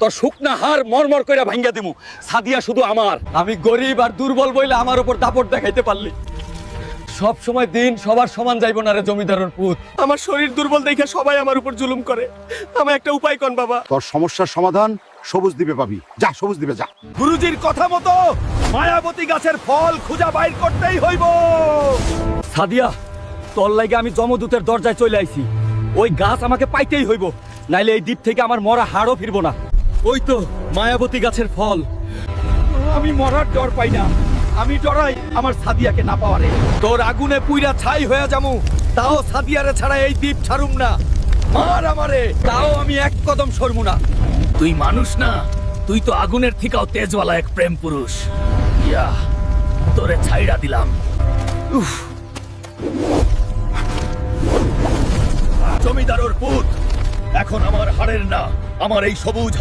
তোর শুকনা হার মরমর কইরা ভাঙ্গা দিমু। সাদিয়া শুধু আমার। আমি গরিব আর দুর্বল বইলে আমার উপর দাপট দেখাইতে পারলি। সব সময় দিন সবার সমান যাইব না রে জমিদারের পুত। আমার শরীর দুর্বল দেখে সবাই আমার উপর জুলুম করে। আমার একটা উপায় কোন বাবা? তোর সমস্যার সমাধান সবুজ দ্বীপে পাবি। যা সবুজ দ্বীপে যা। গুরুজির কথা মতো মায়াবতী গাছের ফল খুঁজা বাইর করতেই হইব। সাদিয়া, তোর লাগে আমি যমদূতের দরজায় চলে আইছি। ওই গাছ আমাকে পাইতেই হইব, নাইলে এই দ্বীপ থেকে আমার মরা হাড়ও ফিরবো না। ওই তো মায়াবতী গাছের ফল। আমি মরার ডর পাই না, আমি ডরাই আমার সাদিয়াকে না পাওয়ারে। তোর আগুনে পুইরা ছাই হয়ে যামু, তাও সাদিয়ারে ছাড়া এই দ্বীপ ছাড়ুম না। মার আমারে, তাও আমি এক কদম সরবো না। তুই মানুষ না, তুই তো আগুনের থেকেও তেজওয়ালা এক প্রেম পুরুষ। ইয়া, তোরে ছাইড়া দিলাম। জমিদারর পুত, এখন আমার হাড়ের না, আমার এই সবুজ